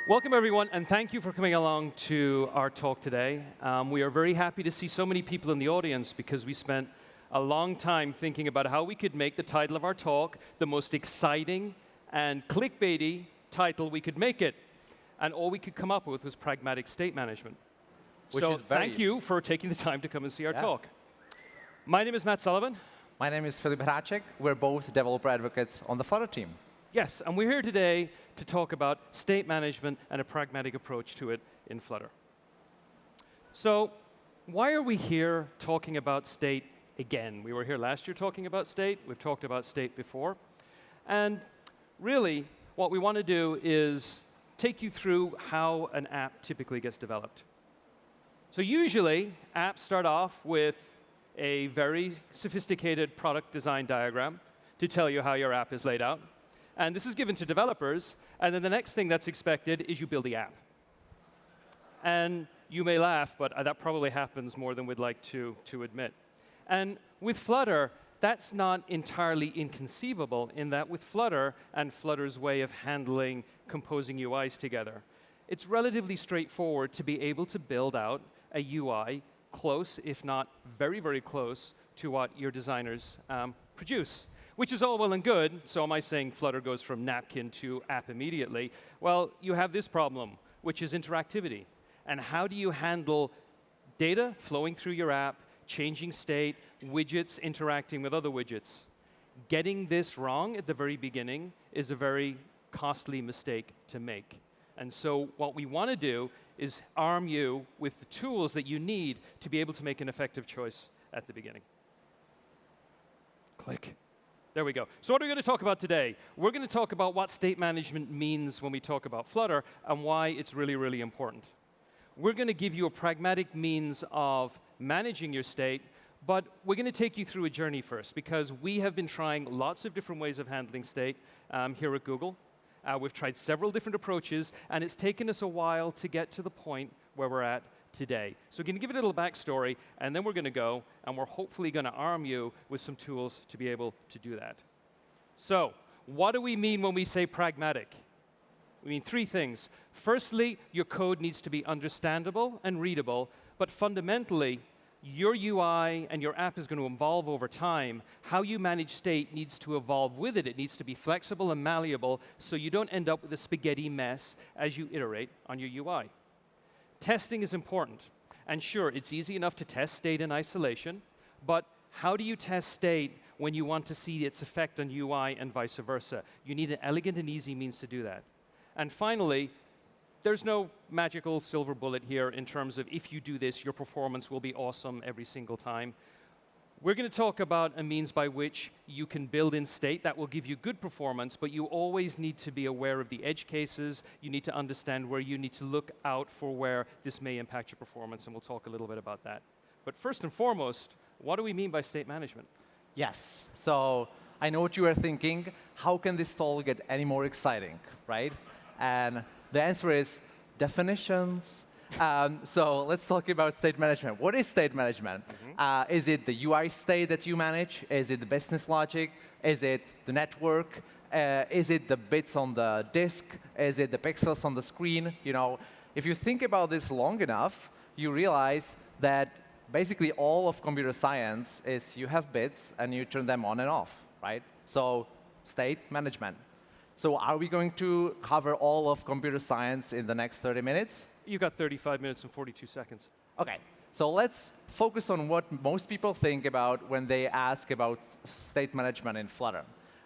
Welcome, everyone, and thank you for coming along to our talk today. We are very happy to see so many people in the audience because we spent a long time thinking about how we could make the title of our talk the most exciting and clickbaity title we could make it. And all we could come up with was pragmatic state management. Thank you for taking the time to come and see our talk. My name is Matt Sullivan. My name is Filip Hracek. We're both developer advocates on the Flutter team. Yes, and we're here today to talk about state management and a pragmatic approach to it in Flutter. So why are we here talking about state again? We were here last year talking about state. We've talked about state before. And really, what we want to do is take you through how an app typically gets developed. So usually, apps start off with a very sophisticated product design diagram to tell you how your app is laid out. And this is given to developers, and then the next thing that's expected is you build the app. And you may laugh, but that probably happens more than we'd like to admit. And with Flutter, that's not entirely inconceivable in that with Flutter and Flutter's way of handling composing UIs together, it's relatively straightforward to be able to build out a UI close, if not very, very close, to what your designers produce. Which is all well and good. So am I saying Flutter goes from napkin to app immediately? Well, you have this problem, which is interactivity. And how do you handle data flowing through your app, changing state, widgets interacting with other widgets? Getting this wrong at the very beginning is a very costly mistake to make. And so what we want to do is arm you with the tools that you need to be able to make an effective choice at the beginning. Click. There we go. So what are we going to talk about today? We're going to talk about what state management means when we talk about Flutter and why it's really, really important. We're going to give you a pragmatic means of managing your state, but we're going to take you through a journey first because we have been trying lots of different ways of handling state here at Google. We've tried several different approaches, and it's taken us a while to get to the point where we're at today. So we're going to give it a little backstory, and then we're going to go, and we're hopefully going to arm you with some tools to be able to do that. So what do we mean when we say pragmatic? We mean three things. Firstly, your code needs to be understandable and readable, but fundamentally, your UI and your app is going to evolve over time. How you manage state needs to evolve with it. It needs to be flexible and malleable so you don't end up with a spaghetti mess as you iterate on your UI. Testing is important. And sure, it's easy enough to test state in isolation, but how do you test state when you want to see its effect on UI and vice versa? You need an elegant and easy means to do that. And finally, there's no magical silver bullet here in terms of if you do this, your performance will be awesome every single time. We're going to talk about a means by which you can build in state that will give you good performance, but you always need to be aware of the edge cases. You need to understand where you need to look out for where this may impact your performance, and we'll talk a little bit about that. But first and foremost, what do we mean by state management? Yes. So I know what you are thinking. How can this talk get any more exciting, right? And the answer is definitions. So let's talk about state management. What is state management? Is it the UI state that you manage? Is it the business logic? Is it the network? Is it the bits on the disk? Is it the pixels on the screen? You know, if you think about this long enough, you realize that basically all of computer science is you have bits and you turn them on and off, right? So state management. So are we going to cover all of computer science in the next 30 minutes? You've got 35 minutes and 42 seconds. OK. So let's focus on what most people think about when they ask about state management in Flutter.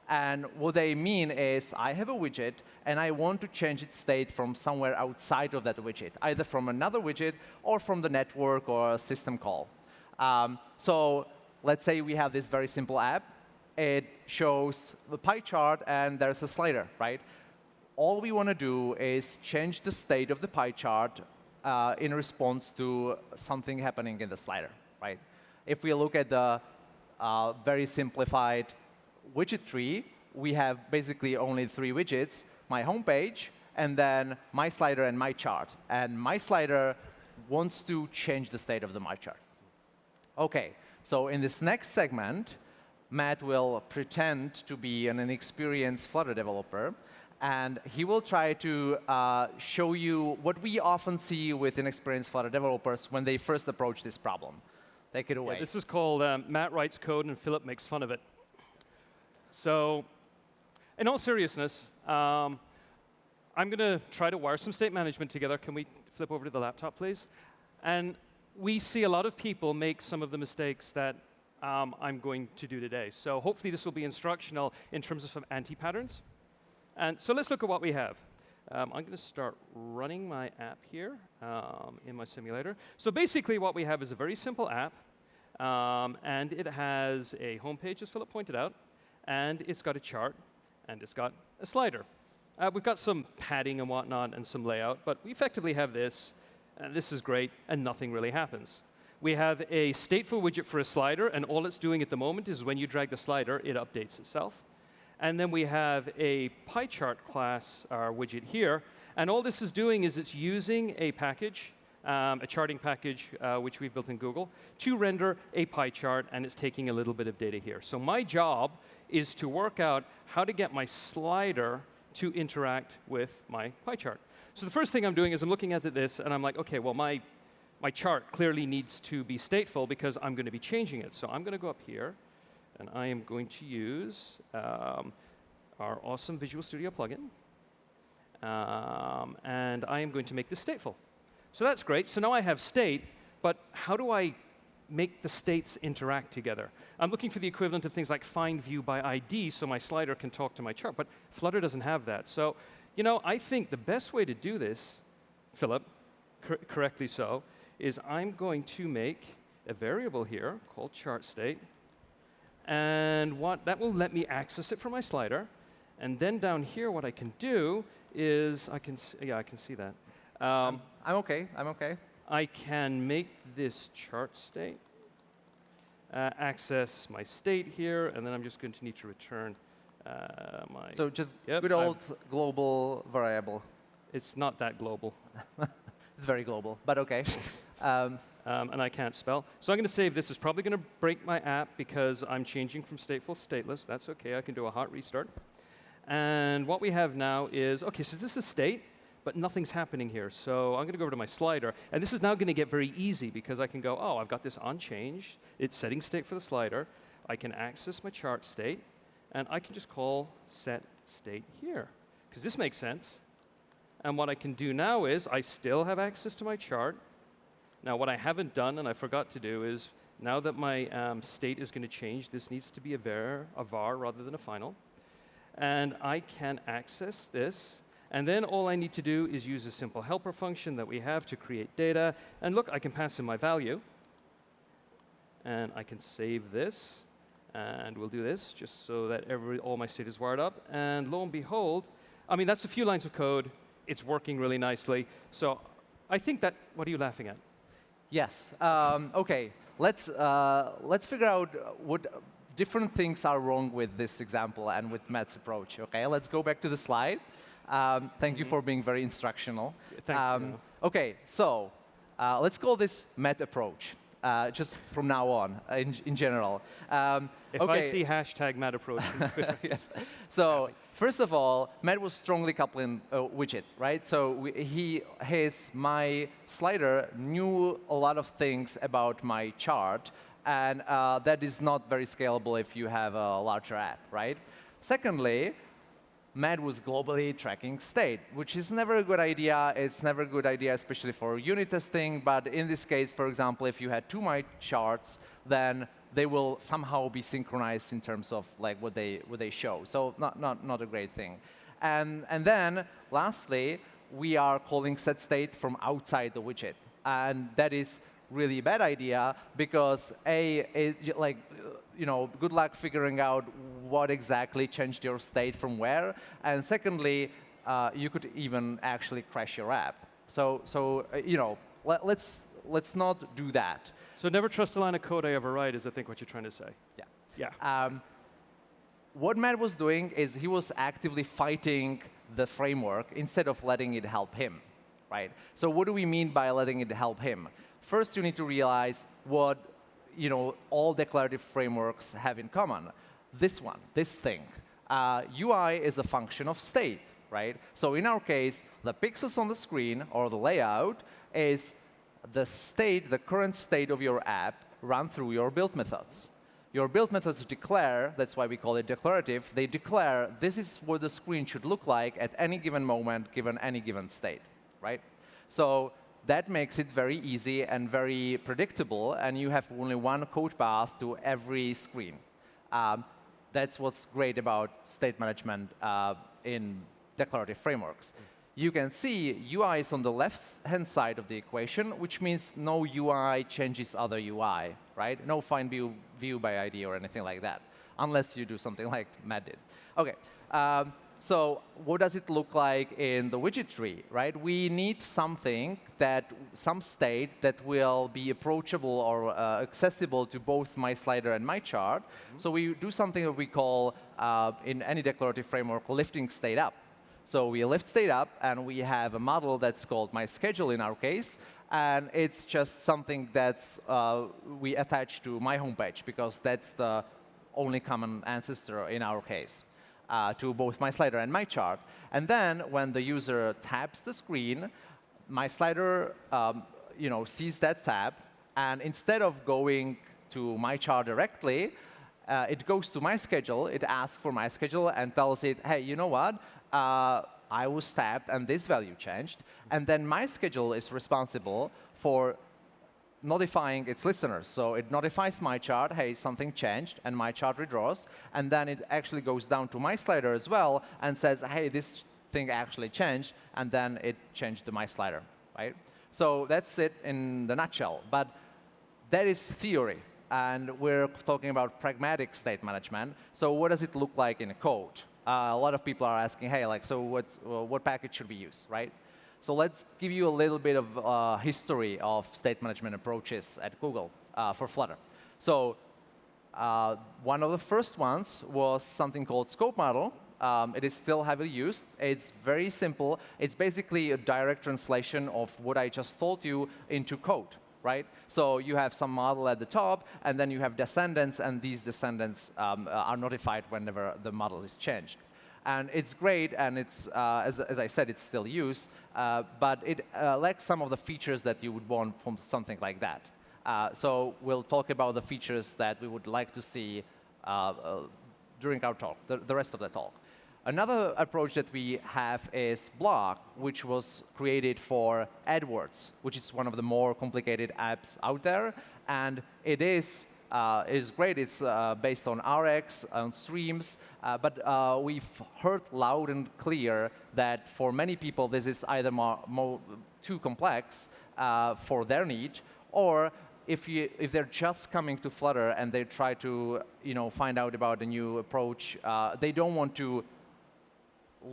And what they mean is, I have a widget, and I want to change its state from somewhere outside of that widget, either from another widget or from the network or a system call. So let's say we have this very simple app. It shows the pie chart, and there's a slider, right? All we want to do is change the state of the pie chart in response to something happening in the slider, right? If we look at the very simplified widget tree, we have basically only 3 widgets, my home page, and then my slider and my chart. And my slider wants to change the state of the my chart. OK, so in this next segment, Matt will pretend to be an inexperienced Flutter developer, And he will try to show you what we often see with inexperienced Flutter developers when they first approach this problem. Take it away. Yeah, this is called Matt writes code and Filip makes fun of it. So in all seriousness, I'm going to try to wire some state management together. Can we flip over to the laptop, please? And we see a lot of people make some of the mistakes that I'm going to do today. So hopefully this will be instructional in terms of some anti-patterns. And so let's look at what we have. I'm going to start running my app here in my simulator. So basically what we have is a very simple app. And it has a home page, as Filip pointed out. And it's got a chart. And it's got a slider. We've got some padding and whatnot and some layout. But we effectively have this. And this is great. And nothing really happens. We have a stateful widget for a slider. And all it's doing at the moment is when you drag the slider, it updates itself. And then we have a pie chart class widget here. And all this is doing is it's using a package, a charting package, which we've built in Google, to render a pie chart. And it's taking a little bit of data here. So my job is to work out how to get my slider to interact with my pie chart. So the first thing I'm doing is I'm looking at this, and I'm like, OK, well, my chart clearly needs to be stateful because I'm going to be changing it. So I'm going to go up here. And I am going to use our awesome Visual Studio plugin. And I am going to make this stateful. So that's great. So now I have state. But how do I make the states interact together? I'm looking for the equivalent of things like find view by ID so my slider can talk to my chart. But Flutter doesn't have that. So I think the best way to do this, Filip, correctly so, is I'm going to make a variable here called chart state. And that will let me access it from my slider. And then down here, what I can do is I can see that. I'm OK. I'm OK. I can make this chart state, access my state here, and then I'm just going to need to return my. So just good old global variable. It's not that global. It's very global, but OK. And I can't spell. So I'm going to save this. It's probably going to break my app because I'm changing from stateful to stateless. That's OK. I can do a hot restart. And what we have now is, OK, so this is state, but nothing's happening here. So I'm going to go over to my slider. And this is now going to get very easy because I can go, oh, I've got this unchanged. It's setting state for the slider. I can access my chart state. And I can just call set state here because this makes sense. And what I can do now is I still have access to my chart. Now, what I haven't done, and I forgot to do, is now that my state is going to change, this needs to be a var rather than a final. And I can access this. And then all I need to do is use a simple helper function that we have to create data. And look, I can pass in my value. And I can save this. And we'll do this just so that all my state is wired up. And lo and behold, I mean, that's a few lines of code. It's working really nicely. So I think that, what are you laughing at? Yes. OK. Let's figure out what different things are wrong with this example and with Matt's approach. OK. Let's go back to the slide. Thank you for being very instructional. Thank you. OK. So let's call this Matt approach. Just from now on, in general. If I see hashtag Matt approach. Yes. So first of all, Matt was strongly coupling a widget, right? So my slider knew a lot of things about my chart, and that is not very scalable if you have a larger app, right? Secondly, Matt was globally tracking state, which is never a good idea. It's never a good idea, especially for unit testing. But in this case, for example, if you had two my charts, then they will somehow be synchronized in terms of like what they show. So not a great thing. And then lastly, we are calling set state from outside the widget, and that is really bad idea because good luck figuring out what exactly changed your state from where, and secondly, you could even actually crash your app. So let's not do that. So never trust a line of code I ever write is I think what you're trying to say. Yeah. Yeah. What Matt was doing is he was actively fighting the framework instead of letting it help him, right? So what do we mean by letting it help him? First, you need to realize what all declarative frameworks have in common. This thing. UI is a function of state, right? So in our case, the pixels on the screen or the layout is the state, the current state of your app run through your build methods. Your build methods declare, that's why we call it declarative, they declare this is what the screen should look like at any given moment, given any given state, right? So that makes it very easy and very predictable, and you have only one code path to every screen. That's what's great about state management in declarative frameworks. You can see UI is on the left-hand side of the equation, which means no UI changes other UI, right? No find view by ID or anything like that, unless you do something like Matt did. OK, so what does it look like in the widget tree, right? We need something some state that will be approachable or accessible to both my slider and my chart. So we do something that we call, in any declarative framework, lifting state up. So we lift state up, and we have a model that's called my schedule in our case. And it's just something that's we attach to my homepage, because that's the only common ancestor in our case to both my slider and my chart. And then when the user taps the screen, my slider sees that tab. And instead of going to my chart directly, it goes to my schedule. It asks for my schedule and tells it, hey, you know what? I was tapped, and this value changed. And then my schedule is responsible for notifying its listeners. So it notifies my chart, hey, something changed, and my chart redraws. And then it actually goes down to my slider as well and says, hey, this thing actually changed, and then it changed to my slider, right? So that's it in the nutshell. But that is theory. And we're talking about pragmatic state management. So what does it look like in code? A lot of people are asking, hey, so what package should we use, right? So let's give you a little bit of history of state management approaches at Google for Flutter. So one of the first ones was something called scope model. It is still heavily used. It's very simple. It's basically a direct translation of what I just told you into code, right? So you have some model at the top, and then you have descendants, and these descendants are notified whenever the model is changed. And it's great, and it's, as I said, it's still used, but it lacks some of the features that you would want from something like that. So we'll talk about the features that we would like to see during our talk, the rest of the talk. Another approach that we have is Block, which was created for AdWords, which is one of the more complicated apps out there. And it is great. It's based on RX, on streams. But we've heard loud and clear that for many people, this is either too complex for their need, or if they're just coming to Flutter and they try to find out about a new approach, they don't want to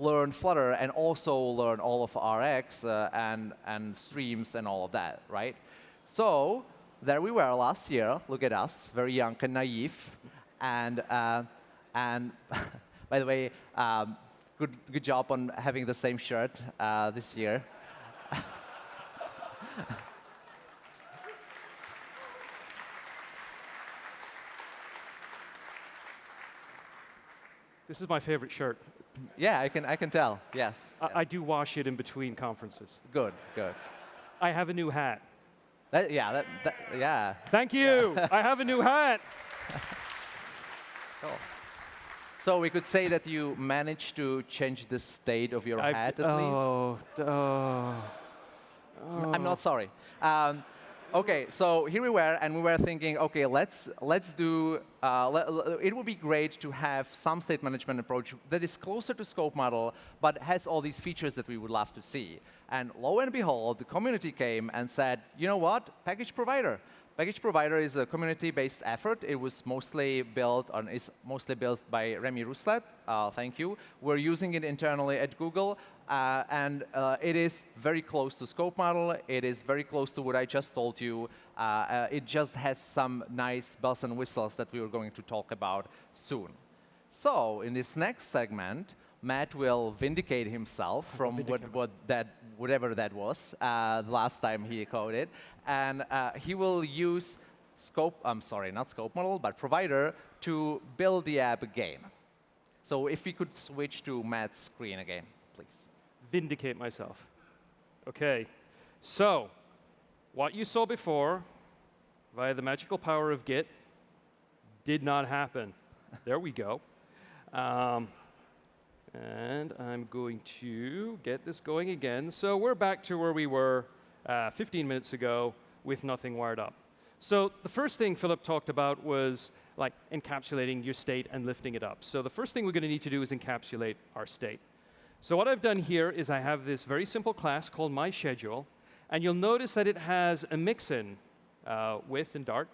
learn Flutter and also learn all of RX and streams and all of that, right? So there we were last year. Look at us, very young and naive. And by the way, good job on having the same shirt this year. This is my favorite shirt. Yeah, I can tell. Yes. I do wash it in between conferences. Good, good. I have a new hat. Yeah. Thank you. I have a new hat. Cool. So we could say that you managed to change the state of your hat at least. I'm not sorry. OK, so here we were, and we were thinking, OK, let's do. It would be great to have some state management approach that is closer to scope model, but has all these features that we would love to see. And lo and behold, the community came and said, you know what, Package Provider. Package Provider is a community-based effort. It was mostly built is mostly built by Remy Rousselet. Thank you. We're using it internally at Google. And it is very close to scope model. It is very close to what I just told you. It just has some nice bells and whistles that we are going to talk about soon. So in this next segment, Matt will vindicate himself from whatever that was the last time he coded. And he will use not scope model, but provider to build the app again. So if we could switch to Matt's screen again. please. Vindicate myself. OK. So what you saw before via the magical power of Git did not happen. There we go. And I'm going to get this going again. So we're back to where we were 15 minutes ago with nothing wired up. So the first thing Filip talked about was like encapsulating your state and lifting it up. So the first thing we're going to need to do is encapsulate our state. So what I've done here is I have this very simple class called mySchedule. And you'll notice that it has a mix-in with and Dart.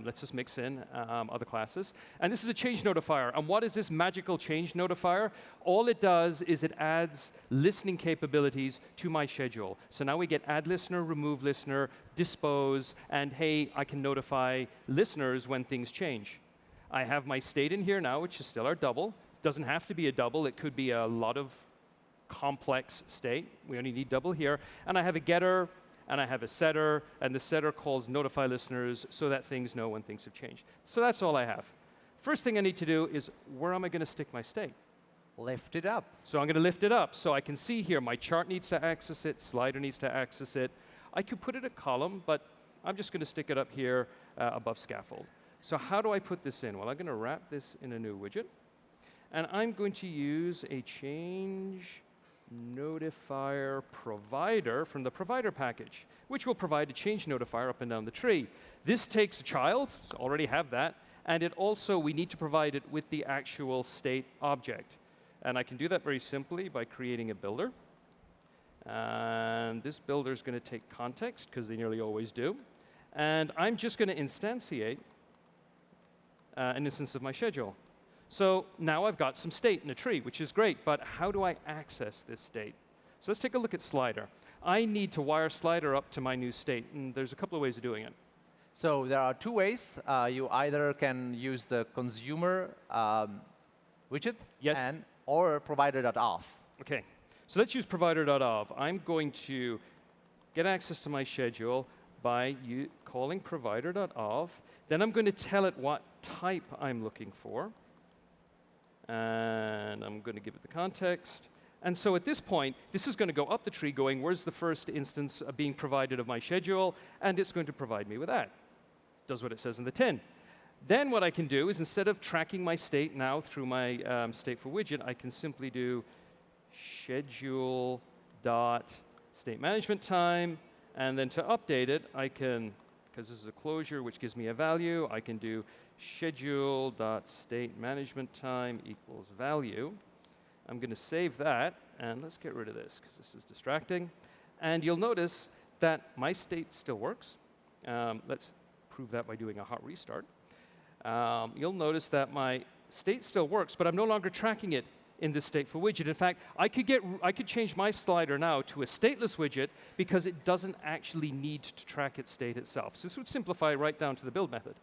Let's just mix in other classes. And this is a change notifier. And what is this magical change notifier? All it does is it adds listening capabilities to my schedule. So now we get add listener, remove listener, dispose, and hey, I can notify listeners when things change. I have my state in here now, which is still our double. Doesn't have to be a double. It could be a lot of complex state. We only need double here. And I have a getter, and I have a setter, and the setter calls notify listeners so that things know when things have changed. So that's all I have. First thing I need to do is, where am I going to stick my state? Lift it up. So I'm going to lift it up. So I can see here my chart needs to access it, slider needs to access it. I could put it a column, but I'm just going to stick it up here above scaffold. So how do I put this in? Well, I'm going to wrap this in a new widget. And I'm going to use a change notifier provider from the provider package, which will provide a change notifier up and down the tree. This takes a child, so already have that, and it also, we need to provide it with the actual state object. And I can do that very simply by creating a builder. And this builder is going to take context, because they nearly always do. And I'm just going to instantiate an instance of my schedule. So now I've got some state in a tree, which is great, but how do I access this state? So let's take a look at slider. I need to wire slider up to my new state, and there's a couple of ways of doing it. So there are two ways. You either can use the consumer widget, yes, or provider.auth. OK. So let's use provider.auth. I'm going to get access to my schedule by calling provider.auth. Then I'm going to tell it what type I'm looking for. And I'm going to give it the context. And so at this point, this is going to go up the tree going, where's the first instance being provided of my schedule? And it's going to provide me with that. Does what it says in the tin. Then what I can do is instead of tracking my state now through my stateful widget, I can simply do schedule.state management time. And then to update it, I can, because this is a closure which gives me a value, I can do schedule.stateManagementTime equals value. I'm going to save that, and let's get rid of this, because this is distracting. And you'll notice that my state still works. Let's prove that by doing a hot restart. You'll notice that my state still works, but I'm no longer tracking it in this stateful widget. In fact, I could change my slider now to a stateless widget because it doesn't actually need to track its state itself. So this would simplify right down to the build method.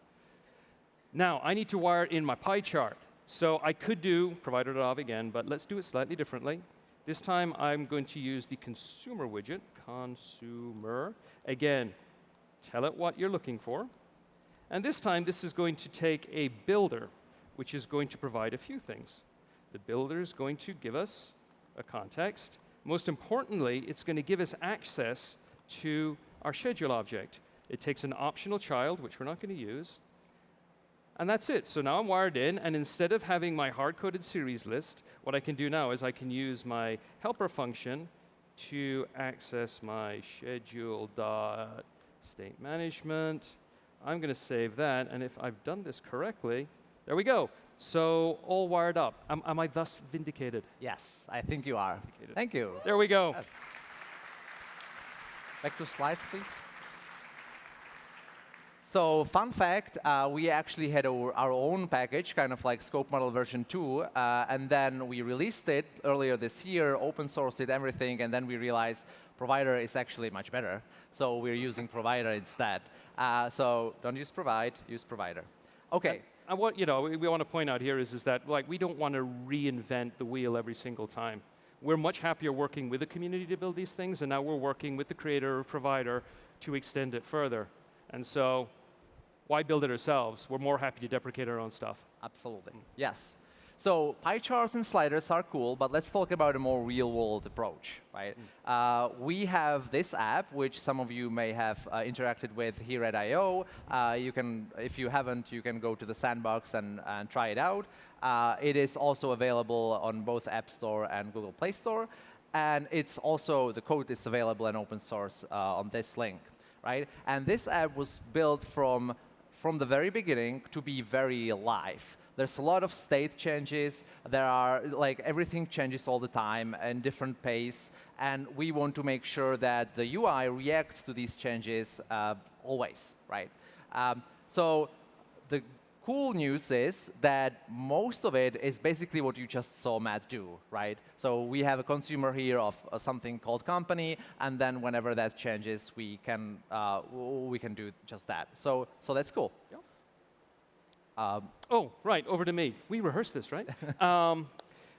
Now, I need to wire in my pie chart. So I could do provider.auth again, but let's do it slightly differently. This time, I'm going to use the consumer widget, consumer. Again, tell it what you're looking for. And this time, this is going to take a builder, which is going to provide a few things. The builder is going to give us a context. Most importantly, it's going to give us access to our schedule object. It takes an optional child, which we're not going to use. And that's it. So now I'm wired in, and instead of having my hard-coded series list, what I can do now is I can use my helper function to access my schedule.state management. I'm going to save that, and if I've done this correctly, there we go. So all wired up. Am I thus vindicated? Yes, I think you are. Vindicated. Thank you. There we go. Back to slides, please. So fun fact, we actually had our own package, kind of like Scope Model version 2, and then we released it earlier this year, open sourced it, everything, and then we realized Provider is actually much better. So we're using Provider instead. So don't use Provide, use Provider. OK. And what we want to point out here is that like we don't want to reinvent the wheel every single time. We're much happier working with the community to build these things, and now we're working with the creator or provider to extend it further. And so why build it ourselves? We're more happy to deprecate our own stuff. Absolutely. Yes. So pie charts and sliders are cool, but let's talk about a more real-world approach, right? We have this app, which some of you may have interacted with here at I/O. You can, if you haven't, you can go to the sandbox and try it out. It is also available on both App Store and Google Play Store, and it's also the code is available in open source on this link, right? And this app was built from the very beginning to be very live. There's a lot of state changes. There are, like, everything changes all the time and different pace. And we want to make sure that the UI reacts to these changes always, right? So the cool news is that most of it is basically what you just saw Matt do, right? So we have a consumer here of something called company, and then whenever that changes, we can do just that. So that's cool. Yeah. Oh, right, over to me. We rehearsed this, right?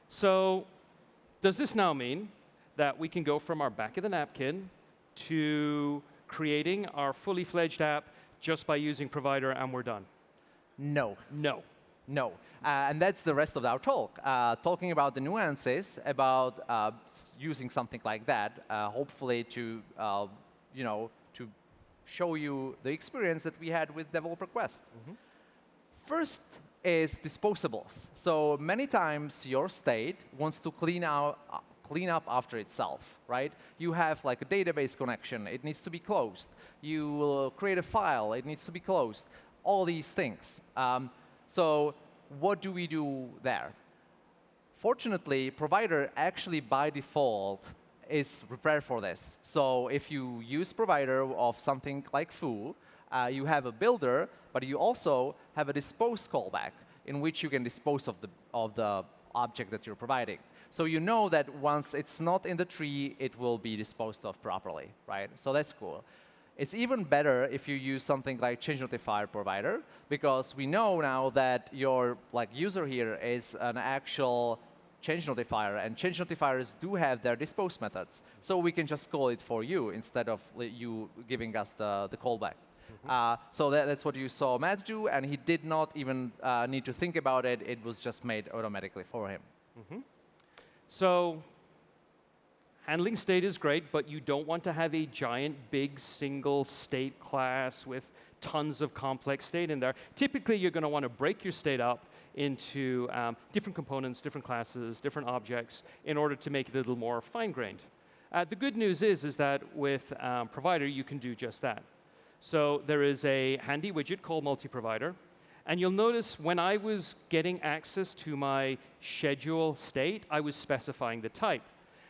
So does this now mean that we can go from our back of the napkin to creating our fully fledged app just by using Provider and we're done? No. No. No. And that's the rest of our talk, talking about the nuances about using something like that, hopefully to, to show you the experience that we had with Developer Quest. First is disposables. So many times your state wants to clean up after itself, right? You have like a database connection, it needs to be closed. You will create a file, it needs to be closed. All these things. So what do we do there? Fortunately, Provider actually by default is prepared for this. So if you use Provider of something like Foo, you have a builder, but you also have a dispose callback in which you can dispose of the object that you're providing. So you know that once it's not in the tree, it will be disposed of properly, right? So that's cool. It's even better if you use something like change notifier provider, because we know now that your user here is an actual change notifier, and change notifiers do have their dispose methods. So we can just call it for you instead of you giving us the callback. So that's what you saw Matt do, and he did not even need to think about it. It was just made automatically for him. So handling state is great, but you don't want to have a giant, big, single state class with tons of complex state in there. Typically, you're going to want to break your state up into different components, different classes, different objects in order to make it a little more fine-grained. The good news is that with Provider, you can do just that. So there is a handy widget called MultiProvider. And you'll notice when I was getting access to my schedule state, I was specifying the type.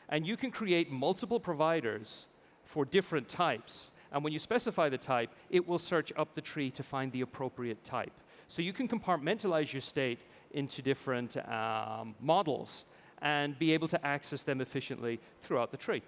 And you can create multiple providers for different types. And when you specify the type, it will search up the tree to find the appropriate type. So you can compartmentalize your state into different models and be able to access them efficiently throughout the tree.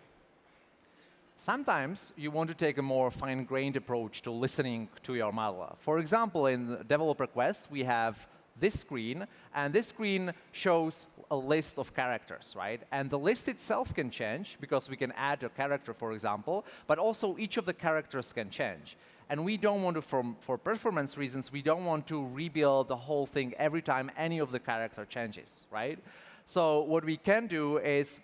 Sometimes you want to take a more fine-grained approach to listening to your model. For example, in Developer Quest, we have this screen, and this screen shows a list of characters, right? And the list itself can change, because we can add a character, for example, but also each of the characters can change. And we don't want to, for performance reasons, we don't want to rebuild the whole thing every time any of the character changes, right? So what we can do is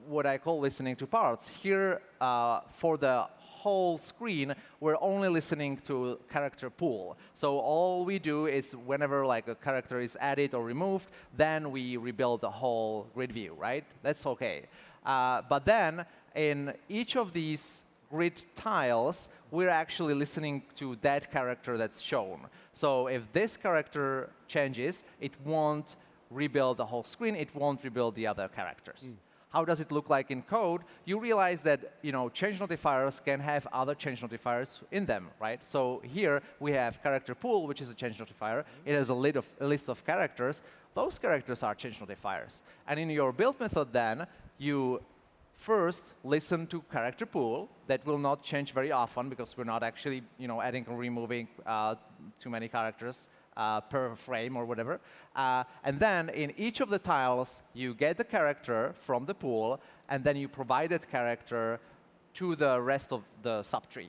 what I call listening to parts. Here, for the whole screen, we're only listening to character pool. So all we do is whenever a character is added or removed, then we rebuild the whole grid view, right? That's OK. But then in each of these grid tiles, we're actually listening to that character that's shown. So if this character changes, it won't rebuild the whole screen, it won't rebuild the other characters. How does it look like in code? You realize that change notifiers can have other change notifiers in them, right? So here we have character pool, which is a change notifier. It has a list of characters. Those characters are change notifiers. And in your build method then, you first listen to character pool. That will not change very often because we're not actually adding or removing too many characters per frame or whatever. And then in each of the tiles, you get the character from the pool, and then you provide that character to the rest of the subtree.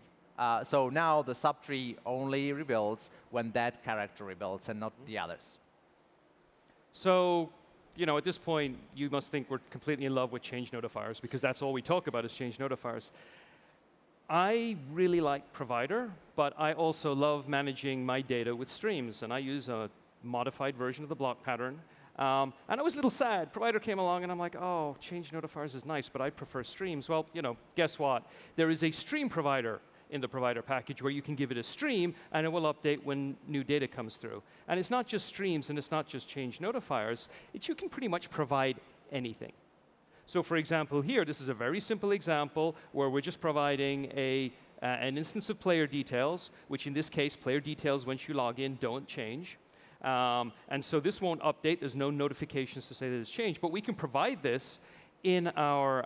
So now the subtree only rebuilds when that character rebuilds and not the others. So at this point, you must think we're completely in love with change notifiers because that's all we talk about is change notifiers. I really like Provider, but I also love managing my data with streams, and I use a modified version of the block pattern. And I was a little sad. Provider came along, and I'm like, oh, change notifiers is nice, but I prefer streams. Well, guess what? There is a stream provider in the Provider package where you can give it a stream, and it will update when new data comes through. And it's not just streams, and it's not just change notifiers. You can pretty much provide anything. So for example, here, this is a very simple example where we're just providing an instance of player details, which in this case, player details once you log in don't change. And so this won't update. There's no notifications to say that it's changed. But we can provide this in our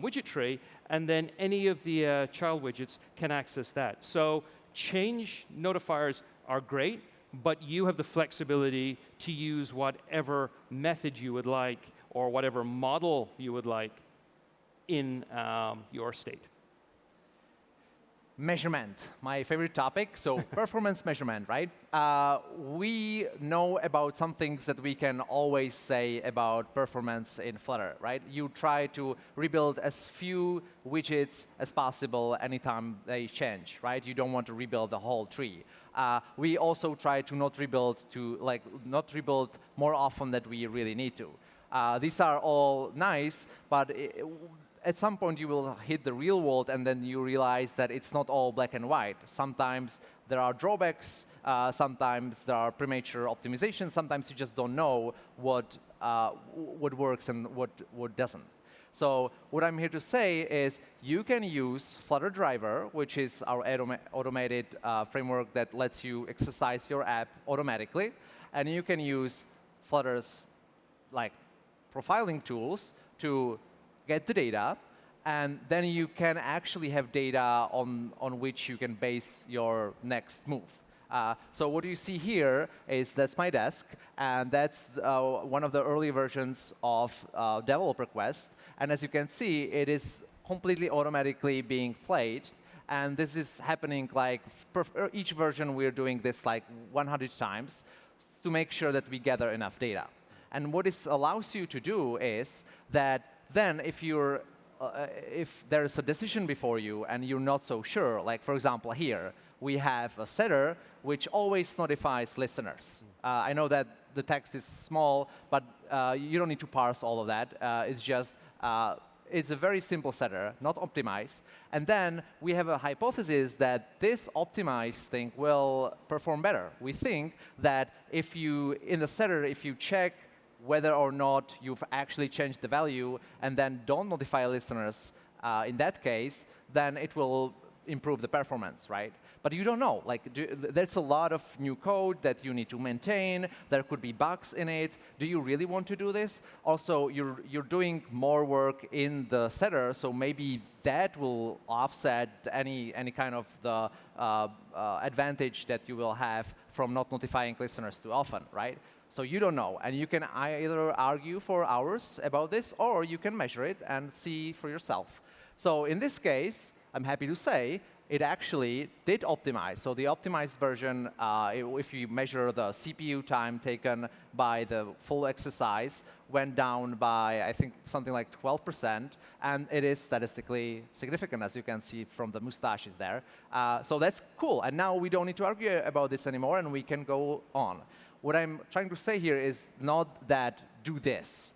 widget tree, and then any of the child widgets can access that. So change notifiers are great, but you have the flexibility to use whatever method you would like or whatever model you would like in your state. Measurement, my favorite topic. So performance measurement, right? We know about some things that we can always say about performance in Flutter, right? You try to rebuild as few widgets as possible anytime they change, right? You don't want to rebuild the whole tree. We also try to not rebuild more often than we really need to. These are all nice, but at some point you will hit the real world and then you realize that it's not all black and white. Sometimes there are drawbacks, sometimes there are premature optimizations, sometimes you just don't know what works and what doesn't. So what I'm here to say is you can use Flutter Driver, which is our automated framework that lets you exercise your app automatically, and you can use Flutter's profiling tools to get the data, and then you can actually have data on which you can base your next move. So what you see here is that's my desk, and that's one of the early versions of Developer Quest. And as you can see, it is completely automatically being played. And this is happening each version we're doing this 100 times to make sure that we gather enough data. And what this allows you to do is that then if there's a decision before you and you're not so sure, like for example here, we have a setter which always notifies listeners. I know that the text is small, but you don't need to parse all of that. It's just, it's a very simple setter, not optimized. And then we have a hypothesis that this optimized thing will perform better. We think that in the setter, if you check whether or not you've actually changed the value and then don't notify listeners in that case, then it will improve the performance, right? But you don't know. There's a lot of new code that you need to maintain. There could be bugs in it. Do you really want to do this? Also, you're doing more work in the setter, so maybe that will offset any kind of the advantage that you will have from not notifying listeners too often, right? So you don't know, and you can either argue for hours about this, or you can measure it and see for yourself. So in this case, I'm happy to say it actually did optimize. So the optimized version, if you measure the CPU time taken by the full exercise, went down by, I think, something like 12%, and it is statistically significant, as you can see from the mustaches there. So that's cool, and now we don't need to argue about this anymore, and we can go on. What I'm trying to say here is not that do this.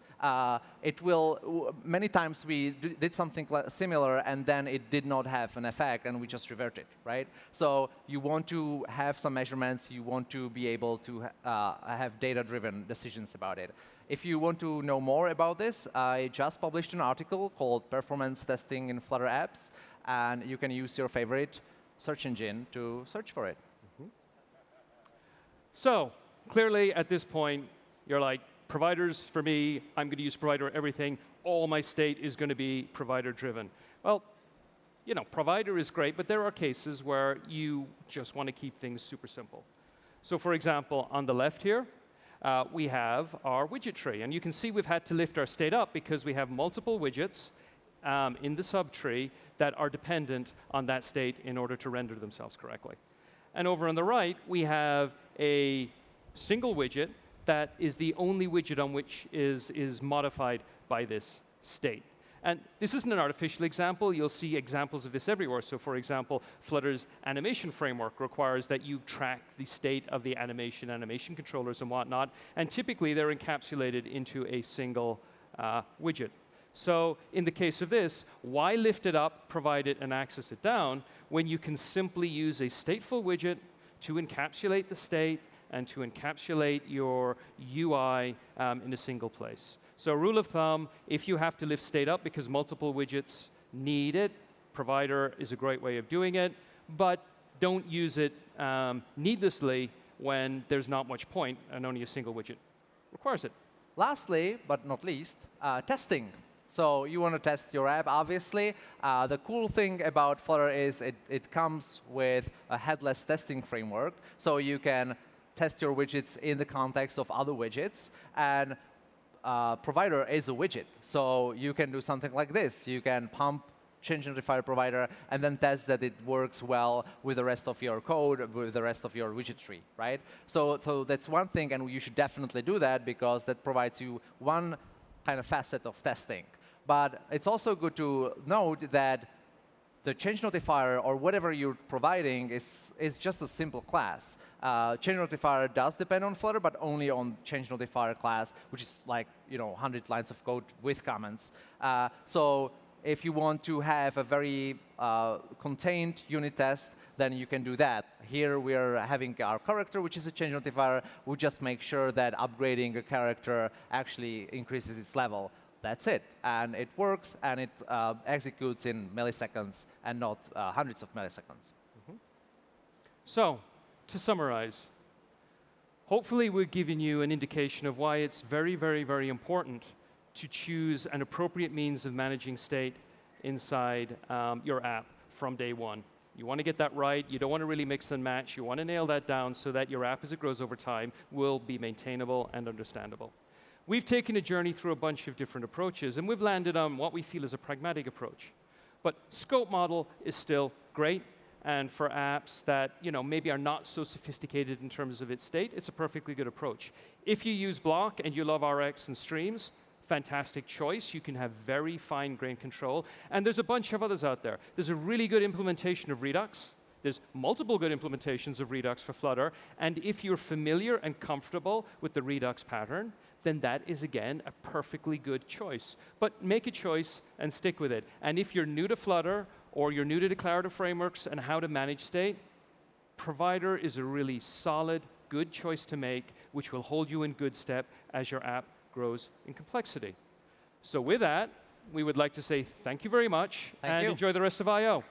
Many times we did something similar and then it did not have an effect and we just revert it, right? So you want to have some measurements, you want to be able to have data-driven decisions about it. If you want to know more about this, I just published an article called Performance Testing in Flutter Apps, and you can use your favorite search engine to search for it. Mm-hmm. So clearly, at this point, you're like, providers for me, I'm going to use provider everything. All my state is going to be provider-driven. Well, provider is great, but there are cases where you just want to keep things super simple. So for example, on the left here, we have our widget tree. And you can see we've had to lift our state up because we have multiple widgets in the subtree that are dependent on that state in order to render themselves correctly. And over on the right, we have a single widget that is the only widget on which is modified by this state. And this isn't an artificial example. You'll see examples of this everywhere. So for example, Flutter's animation framework requires that you track the state of the animation controllers and whatnot. And typically, they're encapsulated into a single widget. So in the case of this, why lift it up, provide it, and access it down when you can simply use a stateful widget to encapsulate the state and to encapsulate your UI in a single place? So rule of thumb, if you have to lift state up because multiple widgets need it, Provider is a great way of doing it, but don't use it needlessly when there's not much point and only a single widget requires it. Lastly, but not least, testing. So you want to test your app, obviously. The cool thing about Flutter is it comes with a headless testing framework, so you can test your widgets in the context of other widgets. And Provider is a widget, so you can do something like this. You can pump change notifier provider and then test that it works well with the rest of your code, with the rest of your widget tree, right? So that's one thing, and you should definitely do that because that provides you one kind of facet of testing. But it's also good to note that the change notifier or whatever you're providing is just a simple class. Change notifier does depend on Flutter, but only on change notifier class, which is like 100 lines of code with comments. So if you want to have a very contained unit test, then you can do that. Here we are having our character, which is a change notifier. We just make sure that upgrading a character actually increases its level. That's it. And it works, and it executes in milliseconds and not hundreds of milliseconds. Mm-hmm. So, to summarize, hopefully we've given you an indication of why it's very, very, very important to choose an appropriate means of managing state inside your app from day one. You want to get that right. You don't want to really mix and match. You want to nail that down so that your app, as it grows over time, will be maintainable and understandable. We've taken a journey through a bunch of different approaches, and we've landed on what we feel is a pragmatic approach. But scope model is still great, and for apps that maybe are not so sophisticated in terms of its state, it's a perfectly good approach. If you use Block and you love RX and streams, fantastic choice. You can have very fine-grained control. And there's a bunch of others out there. There's a really good implementation of Redux. There's multiple good implementations of Redux for Flutter. And if you're familiar and comfortable with the Redux pattern, then that is, again, a perfectly good choice. But make a choice and stick with it. And if you're new to Flutter or you're new to declarative frameworks and how to manage state, Provider is a really solid, good choice to make, which will hold you in good step as your app grows in complexity. So with that, we would like to say thank you very much and enjoy the rest of I/O.